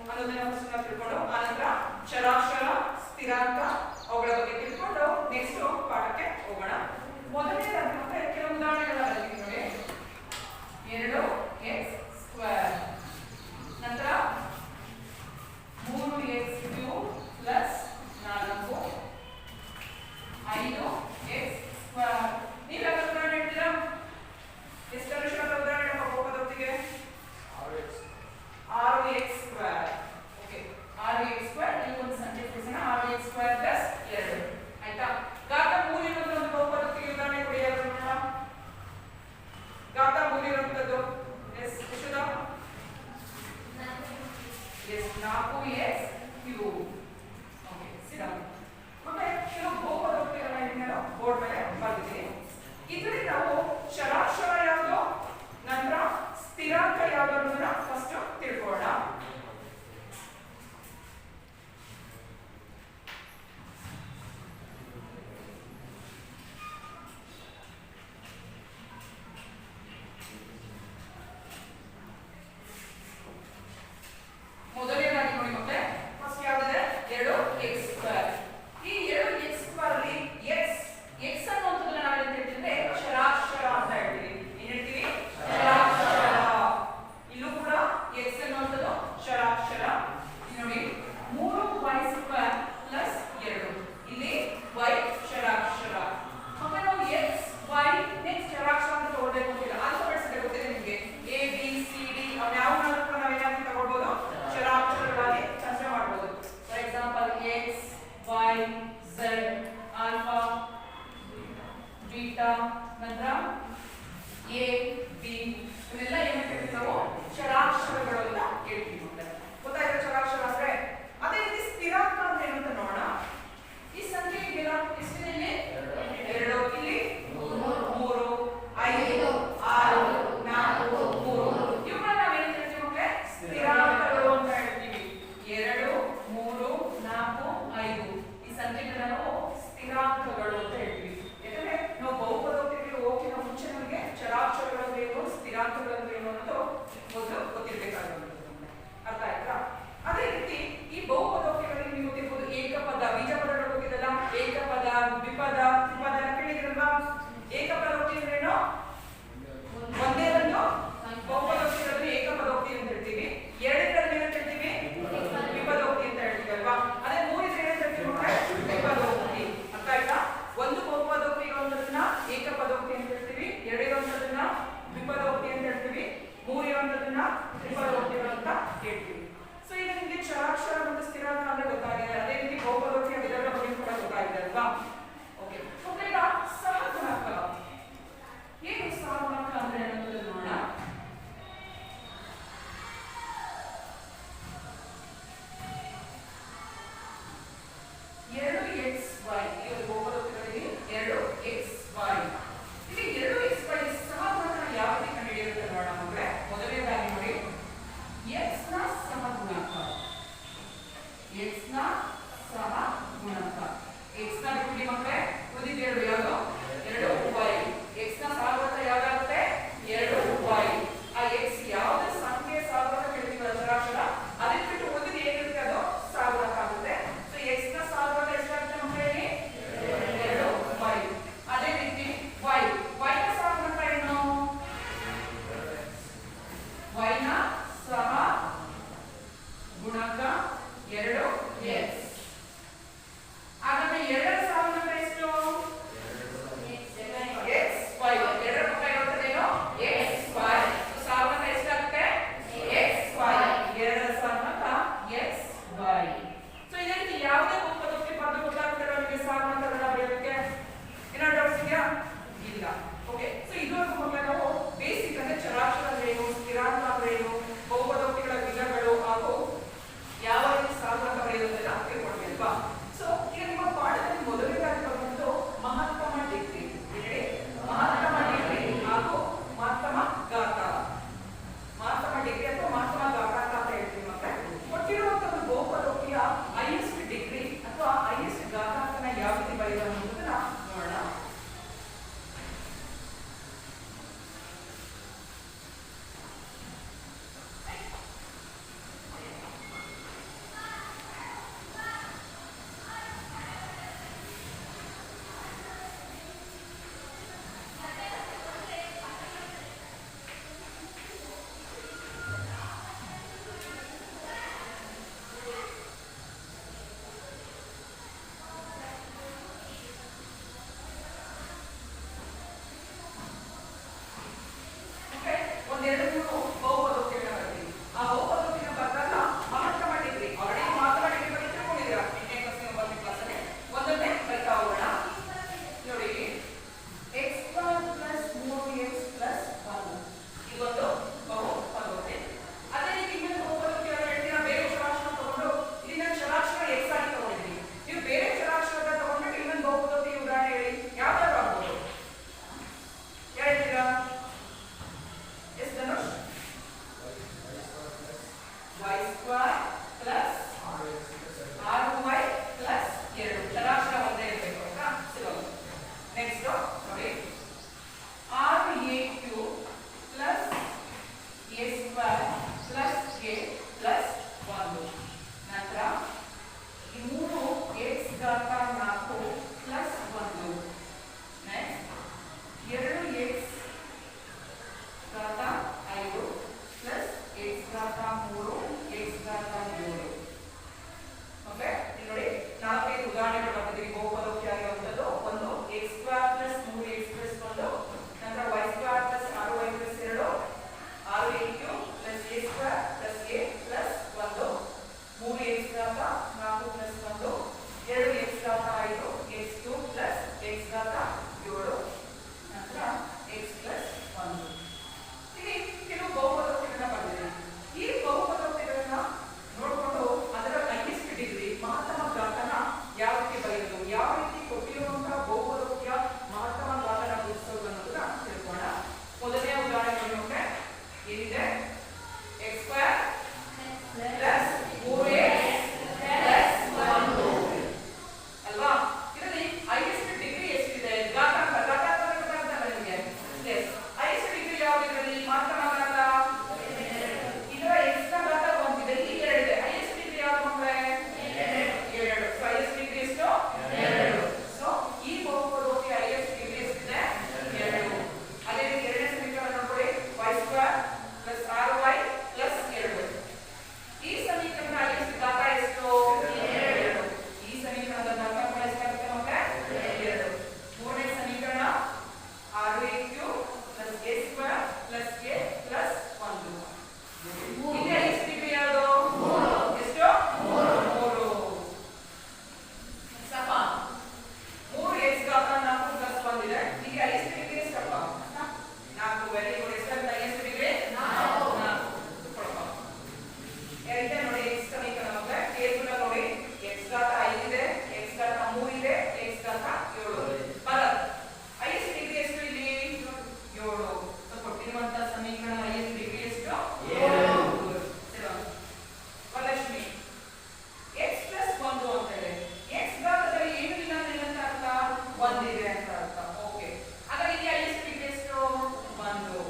ಅನ್ನೋದನ್ನ ಫಸ್ಟ್ ನಾವು ತಿಳ್ಕೊಂಡು ಆನಂತರ ಚರಾಕ್ಷರ ಸ್ಥಿರಾಂಕ ಅವುಗಳ ಬಗ್ಗೆ ತಿಳ್ಕೊಂಡು ನೆಕ್ಸ್ಟ್ ಪಾಠಕ್ಕೆ ಹೋಗೋಣ. ಮೊದಲನೇದಾಗಿ ಮತ್ತೆ ಕೆಲವು ಉದಾಹರಣೆಗಳನ್ನ ನೋಡಿ. 2x² ನಂತರ 3x³ ಪ್ಲಸ್ 4 5x². ನೀವು ಯಾವ ಉದಾಹರಣೆ ಹೇಳ್ತೀರಾ? ಎಷ್ಟು ಅನುಷ್ಠಾನ ಉದಾಹರಣೆ ಬಹುಪದೋಕ್ತಿಗೆ? 6x². Okay, 6x². ನೀವು ಒಂದು ಸಂಖ್ಯೆ ಕೊಡಿಸೋಣ. 6x² ಪ್ಲಸ್ 2 ಆಯ್ತಾ? ಘಾತ 3 ಇರುವಂತ ಒಂದು ಬಹುಪದೋಕ್ತಿಗೆ ಉದಾಹರಣೆ ಕೊಡಿ. ಯಾರು ನೋಡೋಣ? ಘಾತ 3 ಇರುವಂತದ್ದು ಎಷ್ಟು? 4x³ ಓಕೆ, ಸಿದ್ಧ. ಮತ್ತೆ ಕೆಲವು ಬಹುಪದೋಕ್ತಿಗಳನ್ನ ನಾನು ಬೋರ್ಡ್ ಮೇಲೆ ಬರೆದಿದ್ದೀನಿ. ಇದರಲ್ಲಿ ನಾವು ಚರಾಕ್ಷರ ಯಾವುದು ನಂತರ ಸ್ಥಿರಾಂಕ ಯಾವುದು ಅನ್ನೋದನ್ನ ಫಸ್ಟ್ ತಿಳ್ಕೊಳ್ಳೋಣ. ಮೊದಲನೇದಾಗಿ ನೋಡಿ ಮಕ್ಕಳೇ, y square plus 6y plus 2 ಚರಾಕ್ಷರ ಒಂದೇ ಇರಬೇಕು ಆಯ್ತಾ ಸಿಗೋದು. ನೆಕ್ಸ್ಟ್ ನೋಡಿ 6a cube plus a square plus a plus 1 ನಂತರ ಈ 3x ಘಾತ 4 ಪ್ಲಸ್ 1 ನೆಕ್ಸ್ಟ್ 2x ಘಾತ 5 ಪ್ಲಸ್ x ಘಾತ 3 x ಘಾತ 7. ಓಕೆ ಇಲ್ಲಿ ನೋಡಿ 4 ಉದಾಹರಣೆಗಳು ಬರ್ತಿದ್ದೀವಿ ಬಹುಪದೋಕ್ತಿ ಆಗಿರುವಂಥದ್ದು. ಒಂದು x square plus 3x plus 1 ನಂತರ y square plus 6y plus 2 6a cube plus a square plus a plus 1 3x ಘಾತ 4 ಪ್ಲಸ್ 1 2x ಘಾತ 5 x ಕ್ಯೂಬ್ ಪ್ಲಸ್ x ಘಾತ 7 ನಂತರ x ಪ್ಲಸ್ 1. ಇಲ್ಲಿ ಕೆಲವು ಬಹುಪದೋಕ್ತಿಗಳನ್ನ ಬರ್ತಿದ್ದೀವಿ. ಈ ಬಹುಪದೋಕ್ತಿಗಳನ್ನ ನೋಡಿಕೊಂಡು ಅದರ ಹೈಯೆಸ್ಟ್ ಡಿಗ್ರಿ ಮಹತ್ತಮ ಘಾತನ ಯಾವ ರೀತಿ ಬರೆಯೋದು, ಯಾವ ರೀತಿ ಕೊಟ್ಟಿರುವಂತಹ ಬಹುಪದೋಕ್ತಿಯ ಮಹತ್ತಮ ಘಾತನ ಗುರುತಿಸೋದು ಅನ್ನೋದನ್ನ ತಿಳ್ಕೊಳ್ಳೋಣ. ಮೊದಲನೇ ಉದಾಹರಣೆ ನೋಡಿದ್ರೆ ಏನಿದೆ x square plus 3x plus 1 ಅಲ್ವಾ. ಇದರಲ್ಲಿ ಹೈಯೆಸ್ಟ್ ಡಿಗ್ರಿ ಎಷ್ಟಿದೆ ಘಾತಾಂಕ ನಿಮಗೆ ಎಸ್ ಹೈಯೆಸ್ಟ್ ಡಿಗ್ರಿ ಯಾವುದು ಇದರಲ್ಲಿ ಮಹತ್ತಮ ಘಾತ ಇದರ x ನ ಘಾತ 1 ಇದೆ, ಇಲ್ಲಿ 2 ಇದೆ. ಹೈಯೆಸ್ಟ್ ಡಿಗ್ರಿ ಯಾವುದು ಮಕ್ಕಳೇ 2. ಸೊ ಹೈಯೆಸ್ಟ್ ಡಿಗ್ರಿ ಎಷ್ಟು 2. ಸೊ ಈ ಬಹುಪದೋಕ್ತಿಯ ಹೈಯೆಸ್ಟ್ ಡಿಗ್ರಿ ಎಷ್ಟಿದೆ 2. ಅದೇ ರೀತಿ ಎರಡನೇ ಸಮೀಕರಣ ನೋಡ್ಕೊಳ್ಳಿ y square plus 6y plus 2. ಈ ಸಮೀಕರಣ ಹೈಯೆಸ್ಟ್ ಘಾತ ಎಷ್ಟು 2. ಈ ಸಮೀಕರಣದ ಘಾತಾಂಕ ಎಷ್ಟಾಗುತ್ತೆ ಮಕ್ಕಳೇ 2. ಮೂರನೇ ಸಮೀಕರಣ 6a cube plus a square plus a plus 1. ಇಲ್ಲಿ ಹೈಯೆಸ್ಟ್ ಡಿಗ್ರಿ ಯಾವುದು ಎಷ್ಟು 3. ಸಮ 3x ಘಾತ 4 ಪ್ಲಸ್ 1 ಇದೆ. ಇಲ್ಲಿ ಹೈಯೆಸ್ಟ್ ಡಿಗ್ರಿ ಎಷ್ಟಪ್ಪ 4. Very good. ಎಷ್ಟಾಗುತ್ತೆ ಹೈಯೆಸ್ಟ್ ಡಿಗ್ರಿ 4. ಇದೆ ನೋಡಿ x ಸಮೀಕರಣ ಮಕ್ಕಳೇ ಟೇಬಲ್ ನೋಡಿ x ಘಾತ 5 ಇದೆ, x ಘಾತ 3 ಇದೆ, x ಘಾತ 7. ಬರತ್ ಹೈಯೆಸ್ಟ್ ಡಿಗ್ರಿ ಎಷ್ಟು ಇಲ್ಲಿ 7. ಸೊ ಕೊಟ್ಟಿರುವಂತ ಸಮೀಕರಣ ಹೈಯೆಸ್ಟ್ ಡಿಗ್ರಿ ಎಷ್ಟು 7. ವರಲಕ್ಷ್ಮಿ x ಪ್ಲಸ್ 1 ಅಂತ ಇದೆ. x ಘಾತದಲ್ಲಿ ಏನು ಇಲ್ಲ ಅಂತ ಅರ್ಥ 1 ಇದೆ ಅಂತ ಅರ್ಥ. ಓಕೆ ಹಾಗಾದ್ರೆ ಇಲ್ಲಿ ಹೈಯೆಸ್ಟ್ ಡಿಗ್ರಿ ಎಷ್ಟು 1.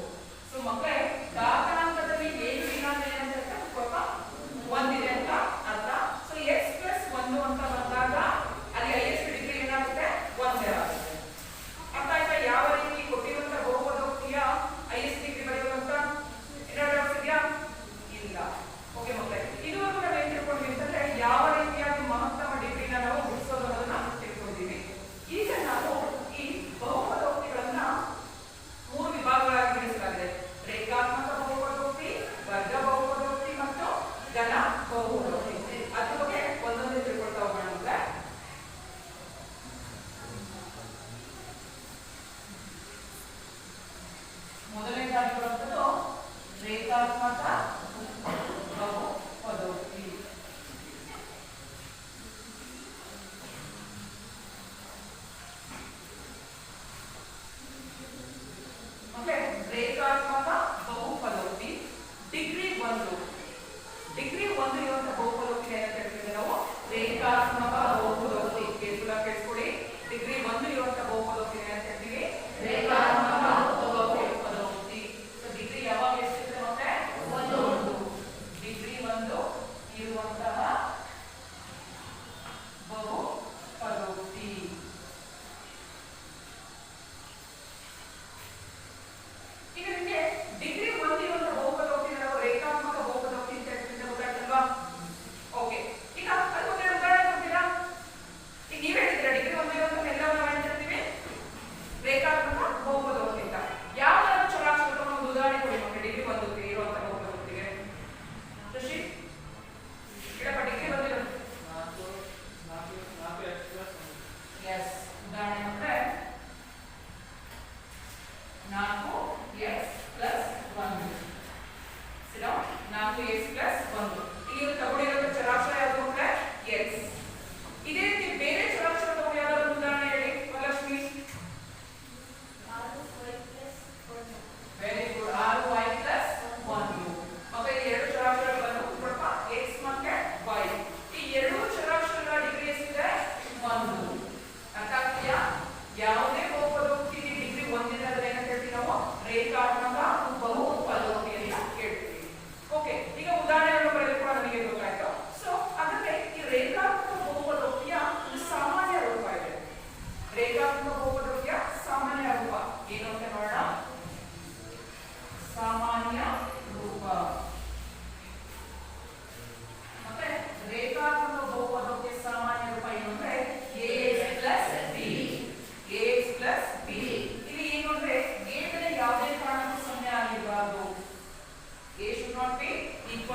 ಸೊ ಮಕ್ಕಳೇ ಘಾತಾಂಕದಲ್ಲಿ ಏನು ಇಲ್ಲ ಅಂತ ಅರ್ಥ 1 ಇದೆ ಅಂತ ಅರ್ಥ. ಸೊ x ಪ್ಲಸ್ 1 ಅಂತ ಬಂದಾಗ ಅಲ್ಲಿ ಹೈಯೆಸ್ಟ್ ಡಿಗ್ರಿ ಏನಾಗುತ್ತೆ 1 ಆಗುತ್ತೆ. ಅರ್ಥ ಆಯ್ತಾ ಯಾವ ರೀತಿ ಕೊಟ್ಟಿರುವಂತ ಬಹುಪದೋಕ್ತಿಯ ಹೈಯೆಸ್ಟ್ ಡಿಗ್ರಿ ಬರೆಯುವಂತ ಏನಾದ್ರು ಇದೆಯಾ ಇಲ್ಲ. ಓಕೆ ಮಕ್ಕಳೇ ಇದುವರೆಗೂ ನಾವು ಏನ್ ತಿಳ್ಕೊಂಡ್ವಿ ಅಂತಂದ್ರೆ ಯಾವ ರೀತಿಯಾಗಿ ಮಹತ್ತಮ ಡಿಗ್ರಿನ ನಾವು ಗುರುತಿಸೋದು ಅನ್ನೋದನ್ನ ತಿಳ್ಕೊಂಡಿದ್ದೀವಿ. ಈಗ ನಾವು ಈ ಬಹುಪದೋಕ್ತಿಗಳನ್ನ 3 ವಿಭಾಗಗಳಾಗಿ ವಿಂಗಡಿಸಲಾಗಿದೆ. ರೇಖಾತ್ಮಕ ಬಹುಪದೋಕ್ತಿ, ವರ್ಗ ಬಹುಪದೋಕ್ತಿ ಮತ್ತು ಘನ ಬಹುಪದೋಕ್ತಿ. ಅದ್ರ ಬಗ್ಗೆ ಒಂದೊಂದೇ ತಿಳ್ಕೊಳ್ತಾ ಹೋಗೋಣ ಅಂದ್ರೆ ಮೊದಲನೇದಾಗಿ ಬರುವಂಥದ್ದು ರೇಖಾತ್ಮಕ ಬಹುಪದೋಕ್ತಿ.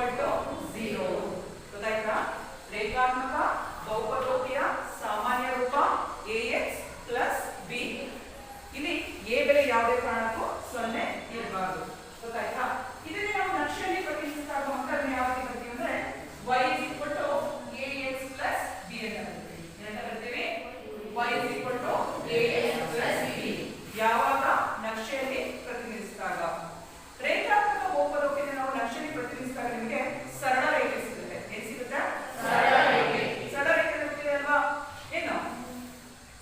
equal to 0. ಗೊತ್ತಾಯ್ತಾ? ರೇಖಾತ್ಮಕ ಬಹುಪದೋಕ್ತಿಯ ಸಾಮಾನ್ಯ ರೂಪ ax plus b. ಇಲ್ಲಿ a ಬೆಲೆ ಯಾವುದೇ ಕಾರಣಕ್ಕೂ 0 ಇರಬಾರದು. ಗೊತ್ತಾಯ್ತಾ? ಇದನ್ನೇ ನಾವು ನಕ್ಷೆಯಲ್ಲಿ ಪ್ರತಿನಿಧಿಸಿದಾಗ ಮಕ್ಕಳನ್ನ ಯಾವ ರೀತಿ ಬರ್ತೀವಿ ಅಂದ್ರೆ y is equal to ax plus b ಅಂತ ಬರ್ತೀವಿ. ಏನಂತ ಬರ್ತೀವಿ? y is equal to ax plus b. ಯಾವಾಗ ನಕ್ಷೆಯಲ್ಲಿ ಪ್ರತಿನಿಧಿಸಿದಾಗ. ರೇಖಾತ್ಮಕ ಬಹುಪದೋಕ್ತಿಯನ್ನು ನಾವು ನಕ್ಷೆಯಲ್ಲಿ ಪ್ರತಿನಿಧಿಸಿದಾಗ ನಿಮಗೆ ಸರಳ ರೇಖೆ ಸಿಗುತ್ತೆ. ಏನು ಸಿಗುತ್ತೆ? ಸರಳ ರೇಖೆ. ಸರಳ ರೇಖೆ ಇರುತ್ತೆ ಅಲ್ವಾ? ಏನು?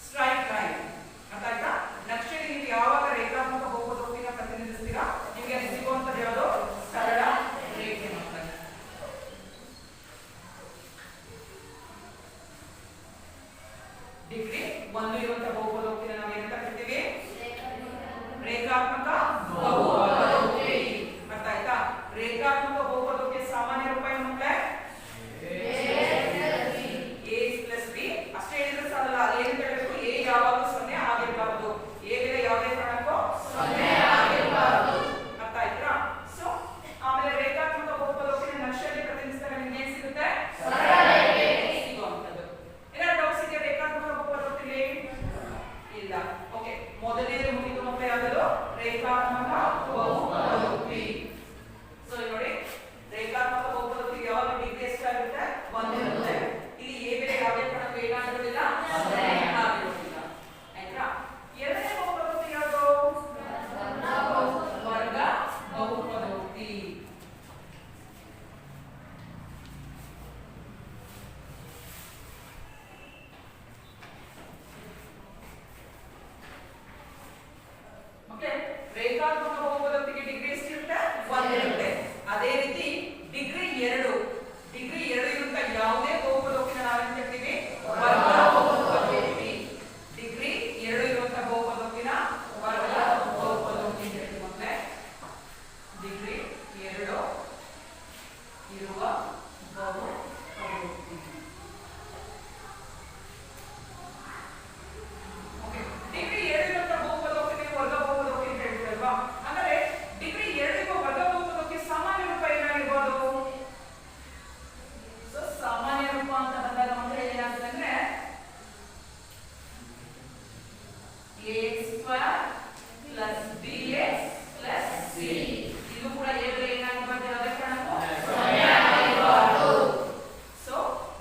Straight line. ಅರ್ಥ ಆಯ್ತಾ? ನಕ್ಷೆಯಲ್ಲಿ ನೀವು ಯಾವಾಗ ರೇಖಾತ್ಮಕ ಬಹುಪದೋಕ್ತಿಯನ್ನು ಪ್ರತಿನಿಧಿಸ್ತೀರಾ ನಿಮಗೆ ಸಿಗುವಂತದ್ದು ಯಾವುದು? ಸರಳ ರೇಖೆ ಮಕ್ಕಳೇ. ಡಿಗ್ರಿ 1 ಇರುವಂತಹ ಬಹುಪದೋಕ್ತಿಯನ್ನು ನಾವು ಏನಂತ ಕರಿತೀವಿ? ರೇಖಾತ್ಮಕ ಬಹುಪದೋಕ್ತಿ. ಅರ್ಥ ಆಯ್ತಾ? ರೇಖಾತ್ಮಕ ಬಹುಪದೋಕ್ತಿಯ ಸಾಮಾನ್ಯ ರೂಪ ಏನು ಮಕ್ಕಳೇ? ax plus b. ಅಷ್ಟೇ ಹೇಳಿದ್ರೆ ಸಾಲಲ್ಲ. ಏನು ಹೇಳಬೇಕು? a ಯಾವಾಗಲೂ 0 ಆಗಿರಬಾರದು. a ಬೆಲೆ ಯಾವುದೇ ಕಾರಣಕ್ಕೂ 0 ಆಗಿರಬಾರದು. ಅರ್ಥ ಆಯ್ತಾ? ಸೊ ಆಮೇಲೆ ರೇಖಾತ್ಮಕ ಬಹುಪದೋಕ್ತಿಯ ನಕ್ಷೆಯಲ್ಲಿ ಪ್ರತಿನಿಧಿಸಿದಾಗ ನಿಮಗೆ ಏನು ಸಿಗುತ್ತೆ? ಸರಳ ರೇಖೆ ಸಿಗುವಂತದ್ದು. ಏನಾದ್ರು ಡೌಟ್ಸ್ ಇದೆಯಾ ರೇಖಾತ್ಮಕ ಬಹುಪದೋಕ್ತಿಯಲ್ಲಿ? ಇಲ್ಲ. ಓಕೆ, ಮೊದಲನೇದು ಮುಗಿದು ಮಕ್ಕಳೇ ಯಾವುದು? ರೇಖಾತ್ಮಕ ಬಹುಪದೋಕ್ತಿ. ಸೊ ನೋಡಿ, ರೇಖಾತ್ಮಕ ಬಹುಪದೋಕ್ತಿ ಯಾವಾಗ ಡಿಗ್ರಿ ಎಷ್ಟಾಗುತ್ತೆ? 1 ಇರುತ್ತೆ. ಇಲ್ಲಿ a ಬೆಲೆ ಯಾವುದೇ ಕಾರಣಕ್ಕೂ ಏನಾಗಿರೋದಿಲ್ಲ? 0 ಆಗಿರೋದಿಲ್ಲ. ಆಯ್ತಾ? ಎರಡನೇ ಬಹುಪದೋಕ್ತಿ ಯಾವುದು? ವರ್ಗ ಬಹುಪದೋಕ್ತಿ. ಓಕೆ, ರೇಖಾತ್ಮಕ ಬಹುಪದೋಕ್ತಿಗೆ ಡಿಗ್ರಿ ಎಷ್ಟಿರುತ್ತೆ? 1 ಇರುತ್ತೆ. ಅದೇ ರೀತಿ ಡಿಗ್ರಿ 2 ಇರುವಂತ ಯಾವುದೇ ಬಹುಪದೋಕ್ತಿನ ನಾವೇನು ಹೇಳ್ತೀವಿ? ವರ್ಗ ಬಹುಪದೋಕ್ತಿ. ಡಿಗ್ರಿ 2 ಇರುವಂತ ಬಹುಪದೋಕ್ತಿನ ವರ್ಗ ಬಹುಪದೋಕ್ತಿ ಅಂತ ಹೇಳ್ತೀವಿ ಮಕ್ಕಳೇ. ಡಿಗ್ರಿ 2 ಇರುವ ಬಹುಪದೋಕ್ತಿ. ಓಕೆ, ಡಿಗ್ರಿ 2 ಇರುವಂತ ಬಹುಪದೋಕ್ತಿಗೆ ವರ್ಗ ಬಹುಪದೋಕ್ತಿ ಅಂತ ಹೇಳ್ತೀವಲ್ವಾ? ಅಂದ್ರೆ ಡಿಗ್ರಿ 2 ಇರುವ ವರ್ಗ ಬಹುಪದೋಕ್ತಿ ಸಾಮಾನ್ಯ ರೂಪ ಏನಾಗಿರ್ಬೋದು? ಸೊ ಸಾಮಾನ್ಯ ರೂಪ ಅಂತ ಬಂದಾಗ ಮಕ್ಕಳು ಏನಾಗ್ತದೆ ಅಂದ್ರೆ ax square plus bx plus c. ಇದು ಕೂಡ a ಬೆಲೆ ಏನಾಗಬಾರ್ದು? ಯಾವುದೇ ಕಾರಣಕ್ಕೂ 0 ಆಗಿರಬಾರದು. ಸೊ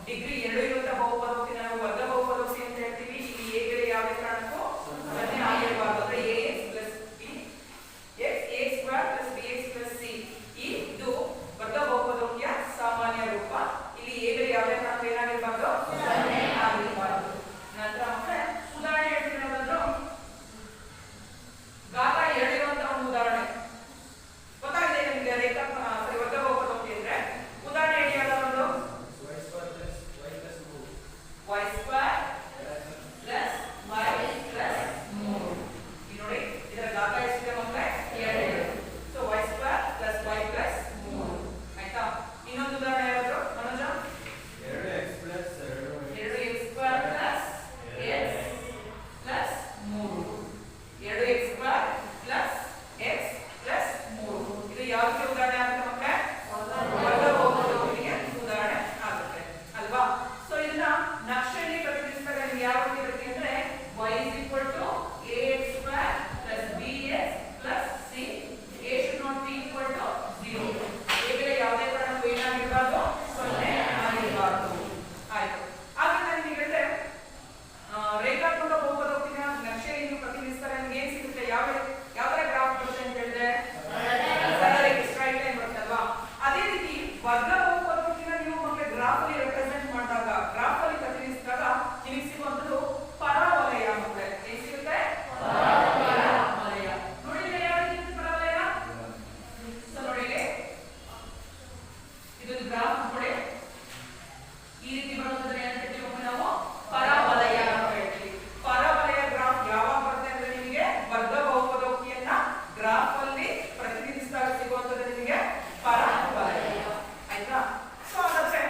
ಡಿಗ್ರಿ 2 ಇರುವಂತ ಬಹುಪದೋಕ್ತಿ ನಾವು ವರ್ಗ ಬಹುಪದೋಕ್ತಿ ಅಂತ ಹೇಳ್ತೀವಿ. ಇಲ್ಲಿ a ಬೆಲೆ ಯಾವುದೇ ಕಾರಣಕ್ಕೂ 0 ಆಗಿರಬಾರದು. ಅಂದ್ರೆ ax plus b ax square plus bx plus c. ಇದು ವರ್ಗ ಬಹುಪದೋಕ್ತಿಯ ಸಾಮಾನ್ಯ ರೂಪ. ಇಲ್ಲಿ a ಬೆಲೆ ಯಾವುದೇ ಕಾರಣಕ್ಕೂ ಏನಾಗಿರಬಾರದು? 0 ಆಗಿರಬಾರದು. ನಂತರ ಮಕ್ಕಳೇ ಉದಾಹರಣೆ ಹೇಳ್ತೀನಿ ಅನ್ನೋದಾದ್ರು ಘಾತ 2 ಇರುವಂತ ಒಂದು ಉದಾಹರಣೆ ಗೊತ್ತಾಗಿದೆ ನಿಮಗೆ? ವರ್ಗ ಬಹುಪದೋಕ್ತಿ ಅಂದ್ರೆ ಉದಾಹರಣೆ ಹೇಳಿ ಯಾವ್ದಾದ್ರು? y square plus y plus 3. ನೋಡಿ, ಇದರ ಘಾತ ಎಷ್ಟಿದೆ ಮಕ್ಕಳೇ? 2. So y square plus y plus 3. ಆಯ್ತಾ? ಇನ್ನೊಂದು ಉದಾಹರಣೆ ಯಾವ್ದು Manoj? 2x square plus x plus 3. 2x square plus x plus 3. ಇದು ಯಾವುದಕ್ಕೆ ಉದಾಹರಣೆ ಆಗುತ್ತೆ ಮಕ್ಕಳೇ? ವರ್ಗ ಬಹುಪದೋಕ್ತಿಗೆ ಉದಾಹರಣೆ ಆಗುತ್ತೆ ಅಲ್ವಾ? ಸೊ ಇದನ್ನ ನಕ್ಷೆಯಲ್ಲಿ ಪ್ರತಿನಿಧಿಸಿದಾಗ ನಿಮ್ಗೆ ಯಾವ ರೀತಿ ಬರುತ್ತೆ ಅಂದ್ರೆ y is equal to ax square plus bx plus c. a should not be equal to 0. a ಬೆಲೆ ಯಾವುದೇ ಕಾರಣಕ್ಕೂ ಏನಾಗಿರಬಾರ್ದು? 0 ಆಗಿರಬಾರ್ದು. ಆಯ್ತು. ಹಾಗಾದ್ರೆ ನಿಮಗೆ ಹೇಳಿದ್ರೆ ರೇಖಾತ್ಮಕ ಬಹುಪದೋಕ್ತಿನ ನಕ್ಷೆಯಲ್ಲಿ ನೀವು ಪ್ರತಿನಿಧಿಸಿದಾಗ ನಿಮ್ಗೆ ಏನ್ ಸಿಗುತ್ತೆ? ಯಾವ ತರ ಗ್ರಾಫ್ ಬರುತ್ತೆ ಅಂತ ಹೇಳಿದ್ರೆ ಸರಳ ರೇಖೆ, ಸ್ಟ್ರೈಟ್ ಲೈನ್ ಬರುತ್ತಲ್ವಾ? ಅದೇ ರೀತಿ ವರ್ಗ ಬಹುಪದೋಕ್ತಿನ ನೀವು ಮಕ್ಕಳ ಗ್ರಾಫ್ ಅಲ್ಲಿ ರೆಪ್ರೆಸೆಂಟ್ ಮಾಡಿದಾಗ, ಗ್ರಾಫ್ ಅಲ್ಲಿ ಪ್ರತಿನಿಧಿಸಿದಾಗ ನಿಮಗೆ ಸಿಗುವಂತದ್ದು ಪರವಲಯ ಮಕ್ಕಳೇ. ಏನ್ ಸಿಗುತ್ತೆ? ಪರವಲಯ. ನೋಡಿ ಯಾವ ರೀತಿ ಪರವಲಯ? ಸೊ ನೋಡಿ ಇದೊಂದು ಗ್ರಾಫ್ ನೋಡಿ, ಈ ರೀತಿ ಬರುತ್ತದೆ. ಏನಂತ ಹೇಳ್ತೀವಿ ನಾವು? ಪರವಲಯ ಅಂತ ಹೇಳ್ತೀವಿ. ಪರವಲಯ ಗ್ರಾಫ್ ಯಾವಾಗ ಬರುತ್ತೆ ಅಂದ್ರೆ ನಿಮಗೆ ವರ್ಗ ಬಹುಪದೋಕ್ತಿಯನ್ನ ಗ್ರಾಫ್ ಅಲ್ಲಿ ಪ್ರತಿನಿಧಿಸಿದಾಗ ಸಿಗುವಂತದ್ದು ನಿಮಗೆ ಪರವಲಯ. ಆಯ್ತಾ? ಸೊ ಹಾಗಾದ್ರೆ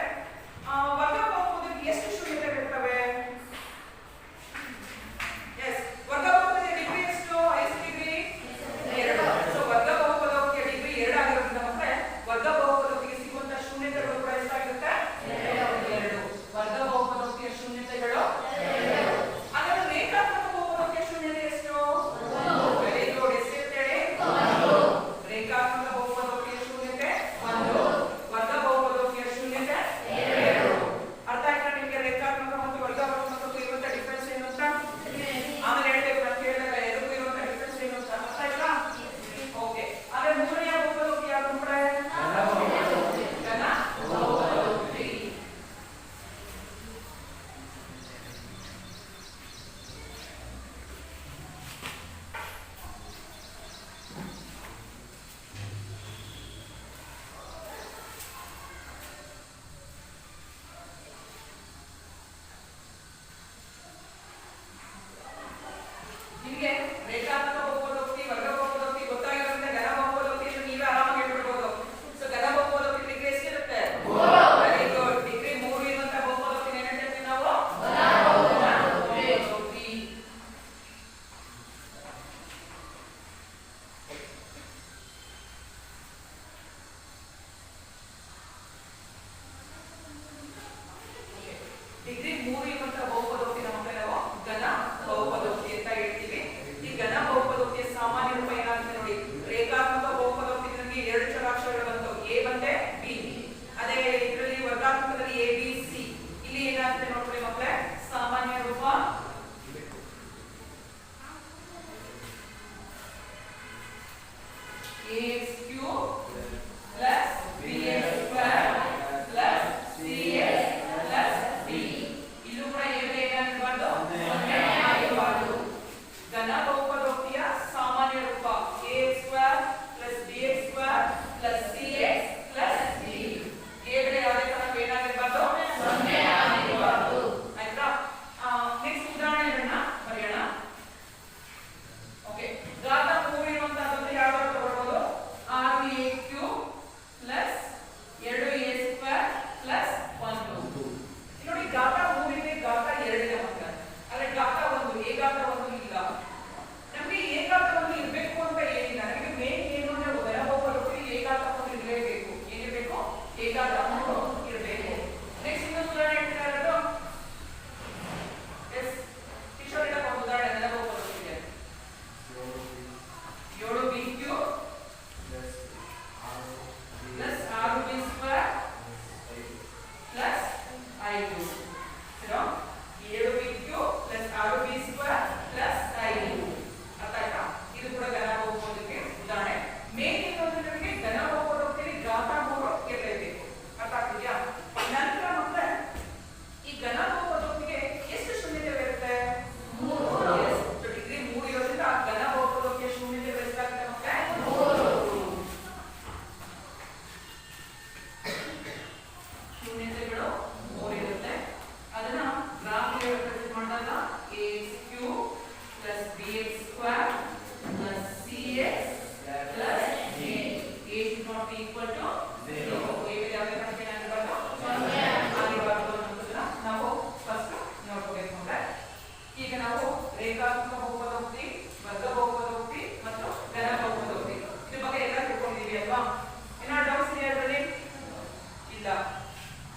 ಇಲ್ಲ.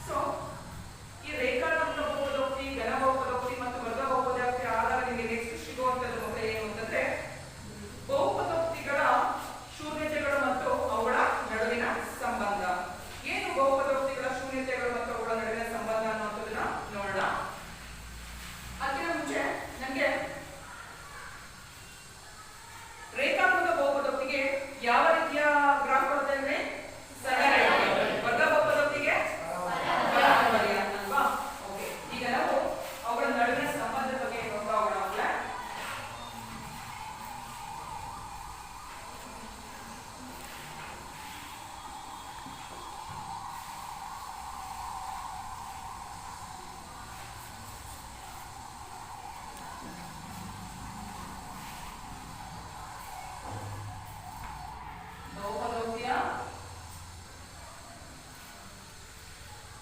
ಸೊ ಈ ರೇಖಾತ್ಮಕ ಬಹುಪದೋಕ್ತಿ, ಘನ ಬಹುಪದೋಕ್ತಿ ಮತ್ತು ವರ್ಗ ಬಹುಪದೋಕ್ತಿ ಆದಾಗ ನಿಮಗೆ ನೆಕ್ಸ್ಟ್ ಸಿಗುವಂತದ್ದು ಮತ್ತೆ ಏನು ಅಂತಂದ್ರೆ ಬಹುಪದೋಕ್ತಿಗಳ ಶೂನ್ಯತೆಗಳು ಮತ್ತು ಅವುಗಳ ನಡುವಿನ ಸಂಬಂಧ. ಏನು ಬಹುಪದೋಕ್ತಿಗಳ ಶೂನ್ಯತೆಗಳು ಮತ್ತು ಅವುಗಳ ನಡುವಿನ ಸಂಬಂಧ ಅನ್ನುವಂಥದ್ದನ್ನ ನೋಡೋಣ. ಅದಕ್ಕಿಂತ ಮುಂಚೆ ನನಗೆ ರೇಖಾತ್ಮಕ ಬಹುಪದೋಕ್ತಿಗೆ ಯಾವ ರೀತಿಯ ಗ್ರಾಫ್ ಬರುತ್ತೆ ಅಂದ್ರೆ ಸರಳ ರೇಖೆ, ವರ್ಗ ಬಹುಪದೋಕ್ತಿಗೆ ಅಲ್ವಾ? ಓಕೆ, ಈಗ ನಾವು ಅವುಗಳ ನಡುವಿನ ಸಂಬಂಧದ ಬಗ್ಗೆ ನೋಡ್ತಾ ಹೋಗೋಣ.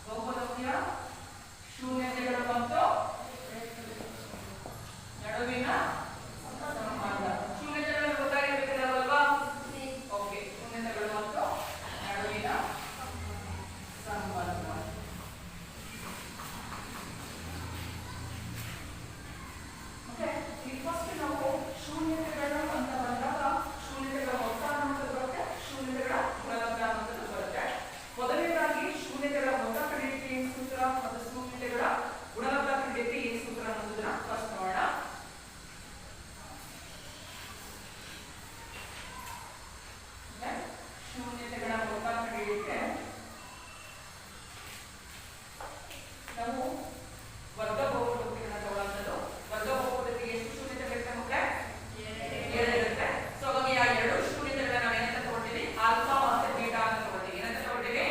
ಬಹುಪದೋಕ್ತಿಯ ಶೂನ್ಯತೆಗಳು ಮತ್ತು ನಡುವಿನ ಸಂಬಂಧ. ಶೂನ್ಯತೆಗಳು ಗೊತ್ತಾಗಿರ್ಬೇಕಲ್ವಾ? ಓಕೆ, ಶೂನ್ಯತೆಗಳು ಮತ್ತು ನಡುವಿನ ಸಂಬಂಧ. ಓಕೆ, ಈಗ ಫಸ್ಟ್ ನಾವು ಶೂನ್ಯತೆಗಳು ಅಂತ ಬಂದಾಗ ಶೂನ್ಯತೆಗಳ ಮೊತ್ತ ಅನ್ನೋದು ಬರುತ್ತೆ, ಶೂನ್ಯತೆಗಳ ಗುಣಲಬ್ಧ ಅನ್ನೋದು ಬರುತ್ತೆ. ಮೊದಲನೇದಾಗಿ ಶೂನ್ಯತೆಗಳ ಮೊತ್ತ ಕಂಡುಹಿಡಿಯಕ್ಕೆ ಏನು ಸೂತ್ರ ಮತ್ತು ಶೂನ್ಯತೆಗಳ ಗುಣಲಬ್ಧ ಕಂಡುಹಿಡಿಯಕ್ಕೆ ಏನು ಸೂತ್ರ ಅನ್ನೋದನ್ನ ಫಸ್ಟ್ ನೋಡೋಣ. ಶೂನ್ಯತೆಗಳ ಮೊತ್ತ ಕಂಡುಹಿಡಿಯಕ್ಕೆ ನಾವು ವರ್ಗ ಬಹುಪದೋಕ್ತಿಗಳನ್ನ ತಗೊಳ್ಳುವಂಥದ್ದು. ವರ್ಗ ಬಹುಪದೋಕ್ತಿಗೆ ಎಷ್ಟು ಶೂನ್ಯತೆಗಳಿರುತ್ತೆ ಮಕ್ಕಳೇ? 2 ಇರುತ್ತೆ. ಸೊ ಹಾಗಾಗಿ ಆ 2 ಶೂನ್ಯತೆಗಳನ್ನ ನಾವೇನಂತ ತಗೊಳ್ತೀವಿ? ಆಲ್ಫಾ ಮತ್ತು ಬೀಟಾ ಅಂತ ತಗೊಳ್ತೀವಿ. ಏನಂತ ತಗೊಳ್ತೀವಿ?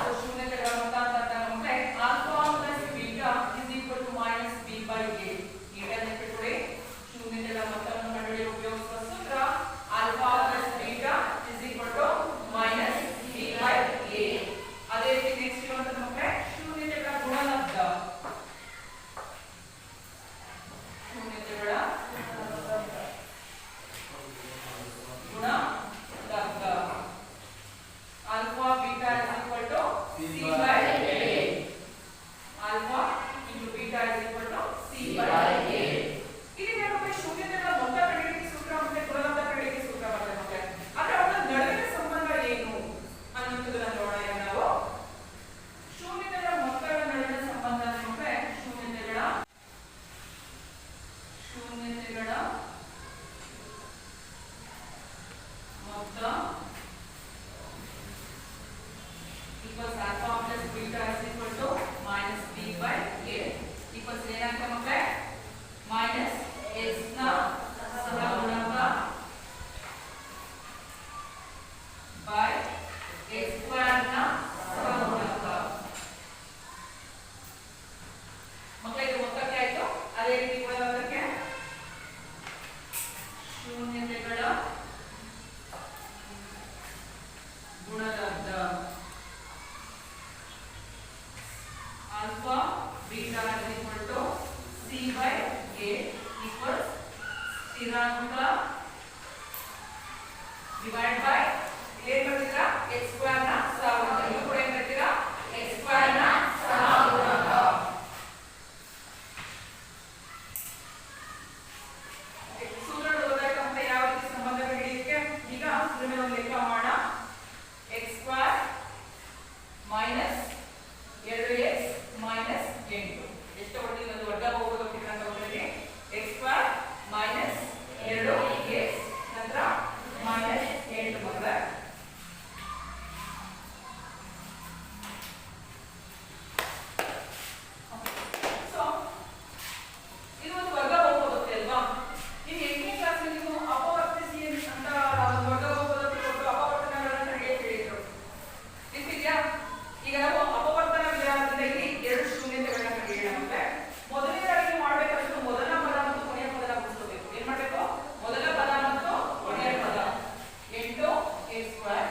ಸೊ ಶೂನ್ಯತೆಗಳ ಮೊತ್ತ ಅಂತ ನಮಗೆ alpha plus beta is equal to minus b by a. ಈಗ ನೆನಪಿಟ್ಕೊಳ್ಳಿ, ಶೂನ್ಯತೆಗಳ ಮೊತ್ತವನ್ನು ಕಂಡುಹಿಡಿಯಲು ಉಪಯೋಗಿಸುವ ಸೂತ್ರ alpha plus beta is equal to minus b by a. ಅದೇ ರೀತಿ ನೆಕ್ಸ್ಟ್ ಇರುವಂತದ್ದು ಮಕ್ಕಳೇ ಶೂನ್ಯತೆಗಳ ಗುಣಲಬ್ಧ. ಶೂನ್ಯತೆಗಳ ಗುಣಲಬ್ಧ alpha beta is equal to c by a. Alpha into beta is equal to c by a. ಇಲ್ಲಿ ನಮಗೆ ಶೂನ್ಯತೆಗಳ ಮೊತ್ತ ಕಂಡುಹಿಡಿಯಕ್ಕೆ ಸೂತ್ರ ಮತ್ತೆ ಗುಣಲಬ್ಧ ಕಂಡುಹಿಡಿಯಕ್ಕೆ ಸೂತ್ರ ಬರ್ತದೆ ಮತ್ತೆ. ಆದ್ರೆ ಅವರ ನಡುವಿನ ಸಂಬಂಧ ಏನು ಅನ್ನೋದನ್ನ ನೋಡೋಣ. ಈಗ ನಾವು ಶೂನ್ಯತೆಗಳ ಮೊತ್ತಗಳ ನಡುವಿನ ಸಂಬಂಧ ಅಂದ್ರೆ ಶೂನ್ಯತೆಗಳ ಮೊತ್ತ equals alpha plus beta is equal to minus b by a equals ಏನಾಗುತ್ತೆ ಮಕ್ಕಳೇ? minus x ನ ಸಹಗುಣಕ by x square ನ ಸಹಗುಣಕ. ಮಕ್ಕಳೇ ಇದು ಮೊತ್ತಕ್ಕೆ ಆಯ್ತು. ಅದೇ ರೀತಿ ಗುಣಲಬ್ಧಕ್ಕೆ ಶೂನ್ಯತೆಗಳ ಗುಣಲಬ್ಧ alpha beta is equal to c by a equals ಸ್ಥಿರಾಂಕ divided by ಏನು ಬರ್ತೀರಾ? x square ನ ಸಹಗುಣಕ. ಇದು ಕೂಡ ಏನು ಬರ್ತೀರಾ? x square ನ ಸಹಗುಣಕ. ಸೂತ್ರಗಳು ಗೊತ್ತಾಯ್ತು ಮತ್ತೆ ಯಾವ ರೀತಿ ಸಂಬಂಧಗಳು ಹಿಡಿಯಕ್ಕೆ. ಈಗ ಇದನ್ನ ಒಂದು ಲೆಕ್ಕ ಮಾಡೋಣ. x square minus 2x minus 8 ಎಷ್ಟು ಕೊಡ್ತೀವಿ? ಒಂದು ವರ್ಗ ಬಹುಪದೋಕ್ತಿಗಳನ್ನ ತಗೊಳ್ತೀವಿ. x square minus 2x ನಂತರ minus 8 ಬರುತ್ತೆ. ಸೊ ಇದು ಒಂದು ವರ್ಗ ಬಹುಪದೋಕ್ತಿ ಅಲ್ವಾ? ನೀವು 8ನೇ ಕ್ಲಾಸಲ್ಲಿ ನೀವು ಅಪವರ್ತಿಸಿ ಅಂತ ಒಂದು ವರ್ಗ ಬಹುಪದೋಕ್ತಿ ಕೊಟ್ಟು ಅಪವರ್ತನಗಳನ್ನು ಕಂಡುಹಿಡಿಯಕ್ಕೆ ಹೇಳಿದ್ರು. ನೆನಪಿದ್ಯಾ? ಈಗ ನಾವು ಅಪವರ್ತನ ವಿಧಾನದಿಂದ ಇಲ್ಲಿ 2 ಶೂನ್ಯತೆಗಳನ್ನ ಕಂಡುಹಿಡಿಯೋಣ. ಮತ್ತೆ ಮೊದಲನೇದಾಗಿ ನೀವು ಮಾಡಬೇಕಾದ್ರೆ ಮೊದಲ ಪದ ಮತ್ತು ಕೊನೆಯ ಪದನ ಗುಣಿಸಬೇಕು. ಏನ್ ಮಾಡಬೇಕು? ಮೊದಲ ಪದ ಮತ್ತು ಕೊನೆಯ ಪದ 8x ಸ್ಕ್ವೇರ್.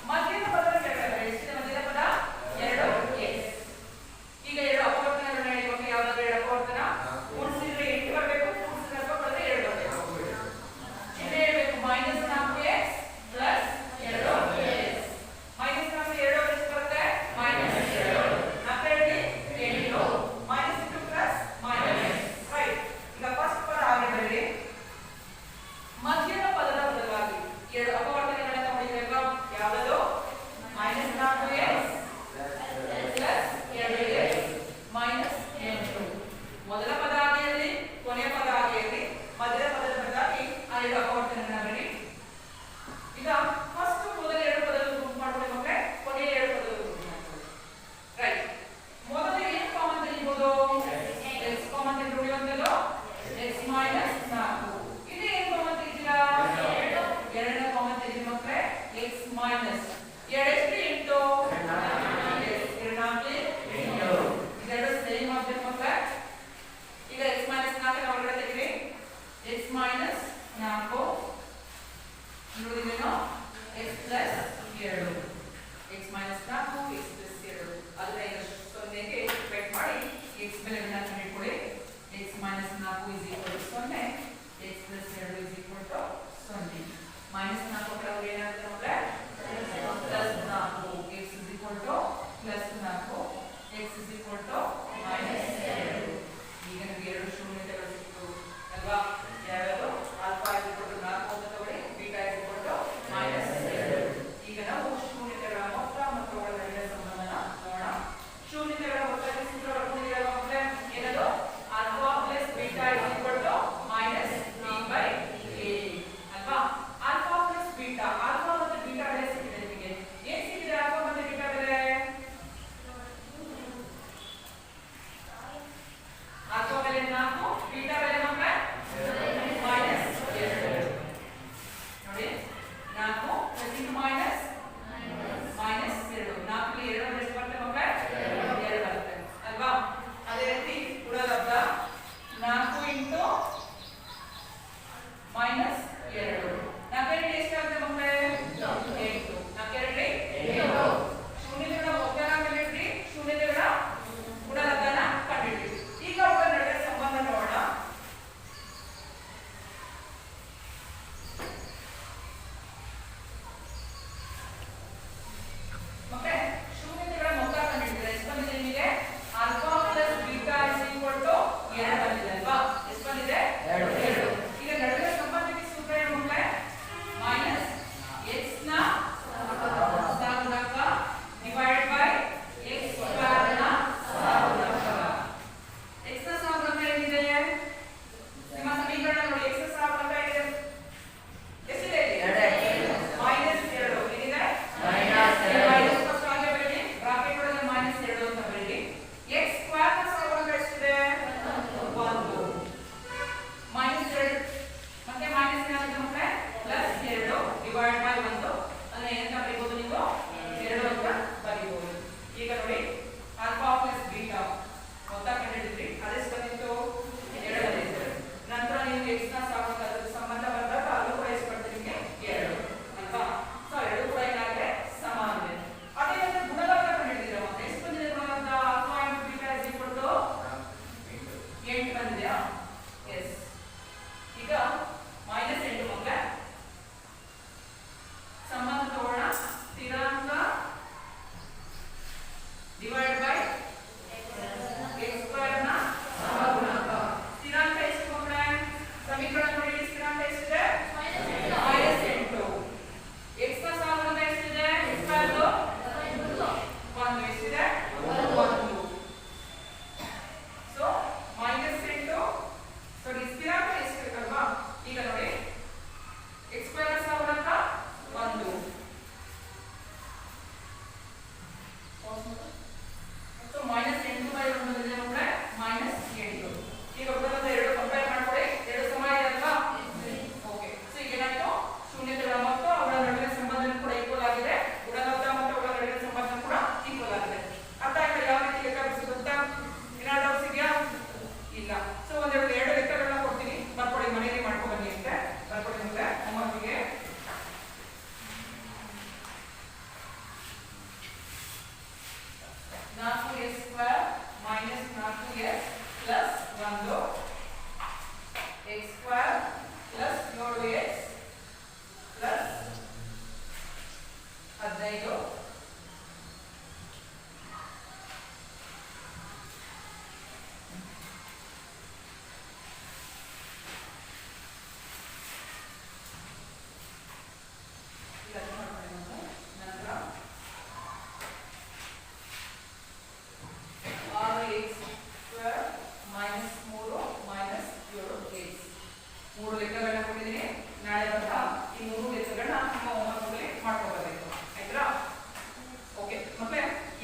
ಮಧ್ಯದ ಪದ ಕೆಳಗಡೆ ಎಷ್ಟಿದೆ? ಮಧ್ಯದ ಪದ 2x. ಈಗ 2 ಅಪವರ್ತನಗಳನ್ನ ಹೇಳಿಬೇಕು. ಯಾವ್ದಾದ್ರು 2 ಅಪವರ್ತನ ಕೂಡಿಸಿದ್ರೆ 8 ಬರಬೇಕು, ಕೂಡಿಸಿದ್ರೆ ಅಥವಾ ಕಳೆದ್ರೆ 2 ಬರಬೇಕು. ಚಿಹ್ನೆ ಹೇಳ್ಬೇಕು. -4x + 2x -4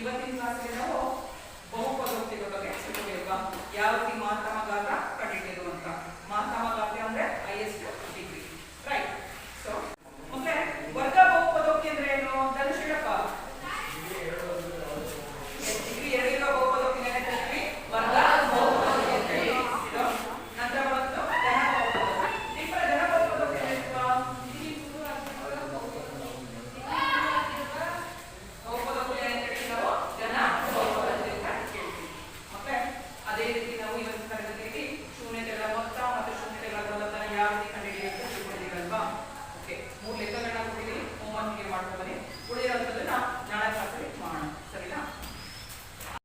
ಇವತ್ತಿನ ಕ್ಲಾಸ್ಗೆ ನಾವು ಬಹುಪದೋಕ್ತಿಗಳ ಬಗ್ಗೆ ತಿಳ್ಕೊಬೇಕು. ಯಾವ ರೀತಿ ಮಹತ್ತಮ ಗಾತ್ರ ಕಂಡುಹಿಡಿಯೋದು ಅಂತ. ಮಹತ್ತಮ ಗಾತ್ರ ಅಂದ್ರೆ ಹೈಯೆಸ್ಟ್ ಡಿಗ್ರಿ, ರೈಟ್? ಸೊ ಮತ್ತೆ ವರ್ಗ ಬಹುಪದೋಕ್ತಿ ಅಂದ್ರೆ ಏನು? ಧನುಷ್ ಹೇಳಪ್ಪ. ಡಿಗ್ರಿ 2 ಇರೋ ಬಹುಪದೋಕ್ತಿ ಏನೇ ಕರಿತೀವಿ? ವರ್ಗ ಬಹುಪದೋಕ್ತಿ ಅಂತ ಹೇಳಿ. ಇದು ನಂತರ ಬಂತು ಧನ ಬಹುಪದೋಕ್ತಿ. ಡಿಫ್ರ ಧನ ಬಹುಪದೋಕ್ತಿ ಏನಪ್ಪ? ಬಹುಪದೋಕ್ತಿ ಏನೇ ಕರಿತೀವಿ ನಾವು? ಧನ ಬಹುಪದೋಕ್ತಿ ಅಂತ ಹೇಳ್ತೀವಿ. ಮತ್ತೆ ಅದೇ ರೀತಿ ನಾವು ಇವತ್ತಿನ ತರಗತಿಯಲ್ಲಿ ಶೂನ್ಯತೆಗಳ ಮೊತ್ತ ಮತ್ತು ಶೂನ್ಯತೆಗಳ ಗುಣಲಬ್ಧನ ಯಾವ ರೀತಿ ಕಂಡುಹಿಡಿಯೋದು ತಿಳ್ಕೊಂಡಿದ್ದೀವಲ್ವಾ? ಓಕೆ, 3 ಲೆಕ್ಕ